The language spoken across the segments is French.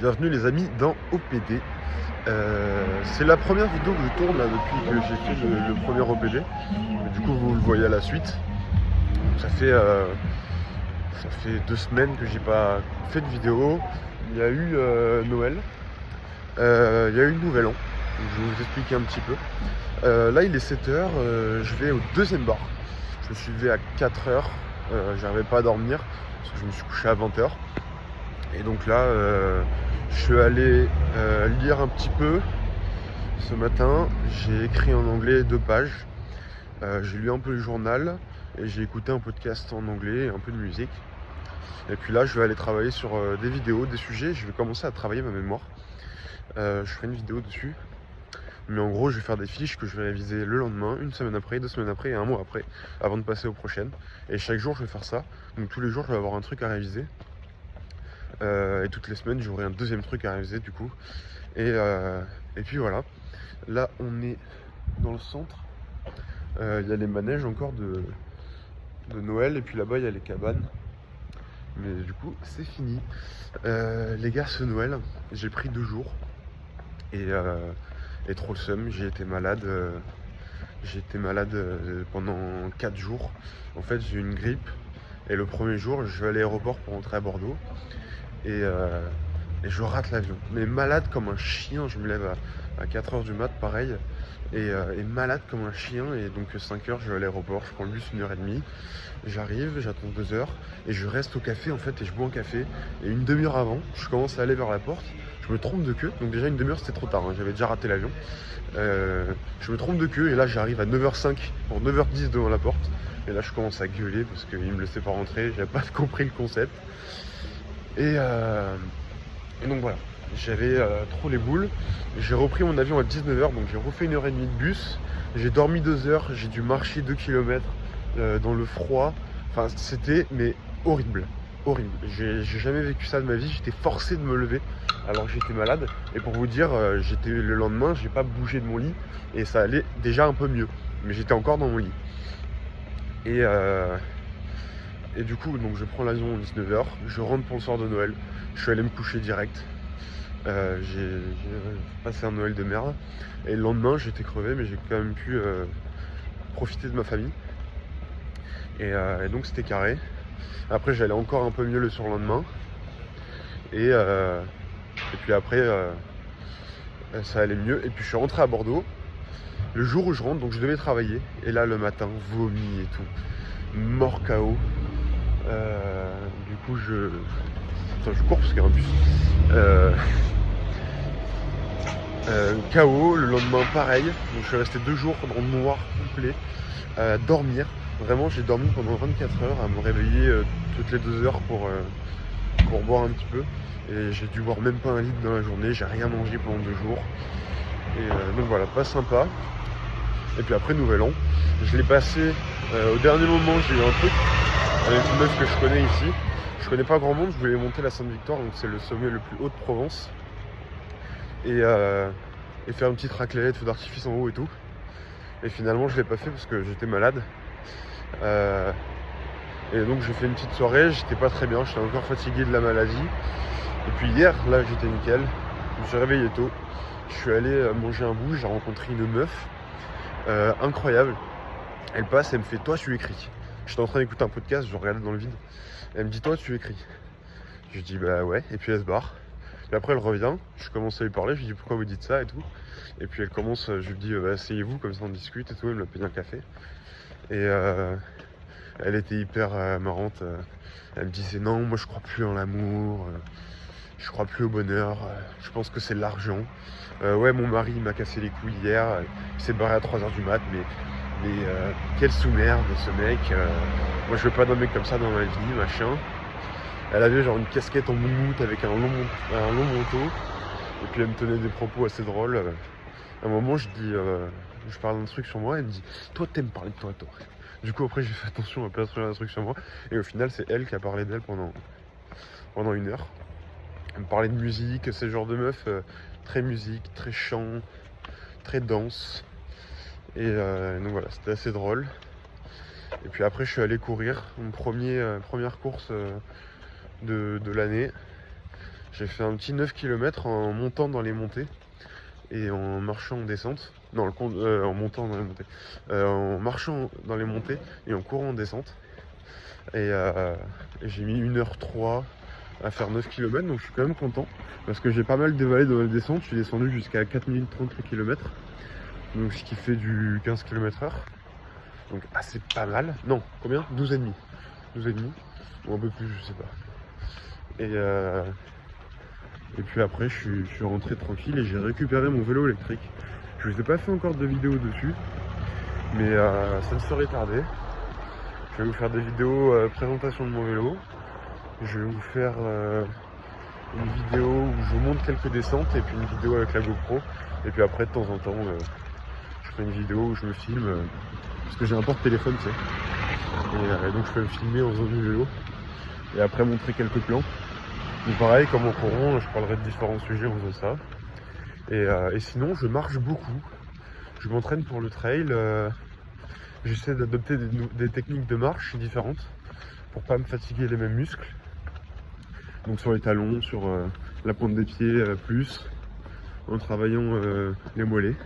Bienvenue les amis dans OPD. C'est la première vidéo que je tourne là, depuis que j'ai fait le premier OPD. Du coup vous le voyez à la suite. Ça fait 2 semaines que j'ai pas fait de vidéo. Il y a eu Noël. Il y a eu le Nouvel An. Je vais vous expliquer un petit peu. Là il est 7h, je vais au deuxième bar. Je me suis levé à 4h, j'arrivais pas à dormir parce que je me suis couché à 20h. Et donc là, je suis allé lire un petit peu ce matin. J'ai écrit en anglais 2 pages. J'ai lu un peu le journal et j'ai écouté un podcast en anglais et un peu de musique. Et puis là, je vais aller travailler sur des vidéos, des sujets. Je vais commencer à travailler ma mémoire. Je ferai une vidéo dessus. Mais en gros, je vais faire des fiches que je vais réviser le lendemain, une semaine après, 2 semaines après et un mois après, avant de passer aux prochaines. Et chaque jour, je vais faire ça. Donc tous les jours, je vais avoir un truc à réviser. Et toutes les semaines j'aurai un deuxième truc à réviser du coup. Et puis voilà. Là on est dans le centre. Il y a les manèges encore de Noël. Et puis là-bas il y a les cabanes. Mais du coup c'est fini. Les gars, ce Noël j'ai pris 2 jours. Et trop le seum. J'ai été malade. Pendant 4 jours. En fait j'ai eu une grippe. Et le premier jour je vais à l'aéroport pour rentrer à Bordeaux. Et je rate l'avion. Mais malade comme un chien, je me lève à 4h du mat, pareil. Et malade comme un chien. Et donc 5h, je vais à l'aéroport, je prends le bus 1h30. J'arrive, j'attends 2h. Et je reste au café en fait, et je bois un café. Et une demi-heure avant, je commence à aller vers la porte. Je me trompe de queue. Donc déjà une demi-heure c'était trop tard, hein. J'avais déjà raté l'avion. Je me trompe de queue. Et là j'arrive à 9h05 pour 9h10 devant la porte. Et là je commence à gueuler parce qu'il me laissait pas rentrer. J'avais pas compris le concept. Et donc voilà, j'avais trop les boules. J'ai repris mon avion à 19h, donc j'ai refait 1h30 de bus. J'ai dormi 2 heures, j'ai dû marcher 2 km dans le froid. Enfin, c'était mais horrible, horrible. J'ai jamais vécu ça de ma vie. J'étais forcé de me lever alors que j'étais malade. Et pour vous dire, j'étais le lendemain, j'ai pas bougé de mon lit et ça allait déjà un peu mieux. Mais j'étais encore dans mon lit. Et du coup, donc je prends l'avion à 19h, je rentre pour le soir de Noël, je suis allé me coucher direct. J'ai passé un Noël de merde. Et le lendemain, j'étais crevé, mais j'ai quand même pu profiter de ma famille. Et donc c'était carré. Après, j'allais encore un peu mieux le surlendemain. Et puis après, ça allait mieux. Et puis je suis rentré à Bordeaux. Le jour où je rentre, donc je devais travailler. Et là, le matin, vomi et tout. Mort KO. Du coup, je cours parce qu'il y a un bus. KO, le lendemain pareil. Donc je suis resté 2 jours dans le noir complet, dormir. Vraiment, j'ai dormi pendant 24 heures, à me réveiller toutes les 2 heures pour boire un petit peu. Et j'ai dû boire même pas un litre dans la journée. J'ai rien mangé pendant 2 jours. Et donc voilà, pas sympa. Et puis après, Nouvel An, je l'ai passé au dernier moment. J'ai eu un truc avec une meuf que je connais ici. Je connais pas grand monde, je voulais monter la Sainte-Victoire, donc c'est le sommet le plus haut de Provence. Et faire une petite raclette, feu d'artifice en haut et tout. Et finalement je l'ai pas fait parce que j'étais malade. Et donc j'ai fait une petite soirée, j'étais pas très bien, j'étais encore fatigué de la maladie. Et puis hier, là j'étais nickel, je me suis réveillé tôt. Je suis allé manger un bout, j'ai rencontré une meuf incroyable. Elle passe, elle me fait « Toi tu écris ». J'étais en train d'écouter un podcast, je regardais dans le vide. Elle me dit « Toi tu écris ». Je lui dis « Bah ouais ». Et puis elle se barre. Et après elle revient, je commence à lui parler, je lui dis pourquoi vous dites ça et tout. Et puis elle commence, je lui dis bah, asseyez-vous, comme ça on discute et tout, elle me paye un café. Et elle était hyper marrante. Elle me disait non, moi je crois plus en l'amour, je crois plus au bonheur, je pense que c'est l'argent. Ouais, mon mari m'a cassé les couilles hier, il s'est barré à 3h du mat, mais quelle sous-merde ce mec. Moi je veux pas d'un mec comme ça dans ma vie, machin. Elle avait genre une casquette en moumoute avec un long manteau. Et puis elle me tenait des propos assez drôles. À un moment je parle d'un truc sur moi, elle me dit « Toi t'aimes parler de toi. » Du coup après j'ai fait attention à pas trouver un truc sur moi. Et au final c'est elle qui a parlé d'elle pendant 1 heure. Elle me parlait de musique, c'est le genre de meuf très musique, très chant, très danse. Et donc voilà, c'était assez drôle. Et puis après je suis allé courir, mon première course de l'année. J'ai fait un petit 9 km en montant dans les montées et en marchant en descente. Non, en montant dans les montées. En marchant dans les montées et en courant en descente. Et j'ai mis 1h03 à faire 9 km, donc je suis quand même content. Parce que j'ai pas mal dévalé dans la descente. Je suis descendu jusqu'à 4 minutes 30 le kilomètre. Donc ce qui fait du 15 km/h. Donc c'est pas mal. Non, combien? 12,5. 12,5. Ou un peu plus, je sais pas. Et puis après, je suis rentré tranquille et j'ai récupéré mon vélo électrique. Je vous ai pas fait encore de vidéo dessus, mais ça ne saurait tarder. Je vais vous faire des vidéos présentation de mon vélo. Je vais vous faire une vidéo où je vous montre quelques descentes et puis une vidéo avec la GoPro. Et puis après, de temps en temps, je ferai une vidéo où je me filme parce que j'ai un porte-téléphone, tu sais. Et donc je peux me filmer en faisant du vélo et après montrer quelques plans. Donc pareil, comme en courant, je parlerai de différents sujets en faisant ça. Et sinon, je marche beaucoup. Je m'entraîne pour le trail. J'essaie d'adopter des techniques de marche différentes pour pas me fatiguer les mêmes muscles. Donc sur les talons, sur la pointe des pieds, plus en travaillant les mollets.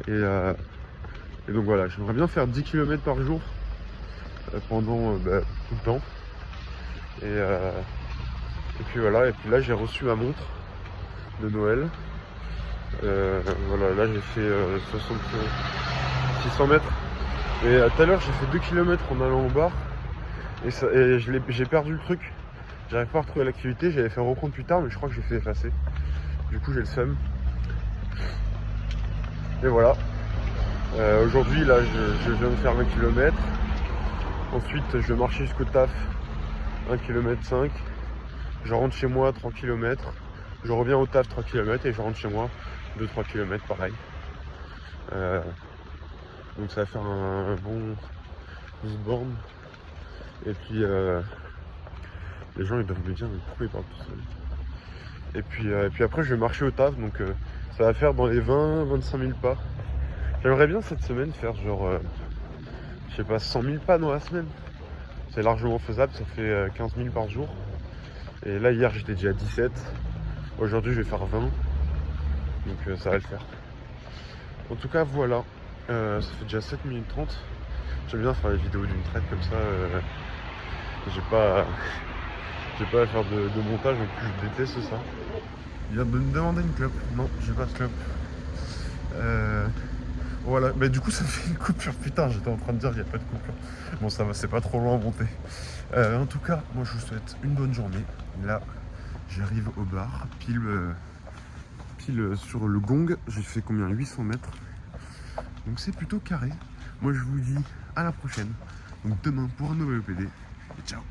Et donc voilà, j'aimerais bien faire 10 km par jour pendant tout le temps. Et puis voilà, et puis là j'ai reçu ma montre de Noël. Voilà, là j'ai fait 600 mètres. Et tout à l'heure j'ai fait 2 km en allant au bar. Et j'ai perdu le truc. J'arrive pas à retrouver l'activité, j'avais fait reprendre plus tard, mais je crois que j'ai fait effacer. Du coup j'ai le seum. Et voilà. Aujourd'hui là je viens de faire 20 km. Ensuite je vais marcher jusqu'au taf 1,5 km. Je rentre chez moi 3 km. Je reviens au taf 3 km et je rentre chez moi 2-3 km pareil. Donc ça va faire un bon 12 bornes. Et puis les gens ils doivent me dire mais pourquoi ils parlent tout seul. Et puis après je vais marcher au taf, donc ça va faire dans les 20-25 000 pas. J'aimerais bien cette semaine faire genre je sais pas 100 000 pas dans la semaine. C'est largement faisable, ça fait 15 000 par jour. Et là hier j'étais déjà à 17. Aujourd'hui je vais faire 20. Donc ça va le faire. En tout cas voilà. Ça fait déjà 7 minutes 30. J'aime bien faire les vidéos d'une traite comme ça. J'ai pas à faire de montage, en plus je déteste ça. Il vient de me demander une clope. Non, j'ai pas de clope. Voilà, mais du coup ça fait une coupure. Putain, j'étais en train de dire qu'il n'y a pas de coupure. Bon, ça va, c'est pas trop loin à monter. En tout cas, moi je vous souhaite une bonne journée. Là, j'arrive au bar, pile sur le gong. J'ai fait combien? 800 mètres. Donc c'est plutôt carré. Moi je vous dis à la prochaine. Donc demain pour un nouvel OPD. Et ciao.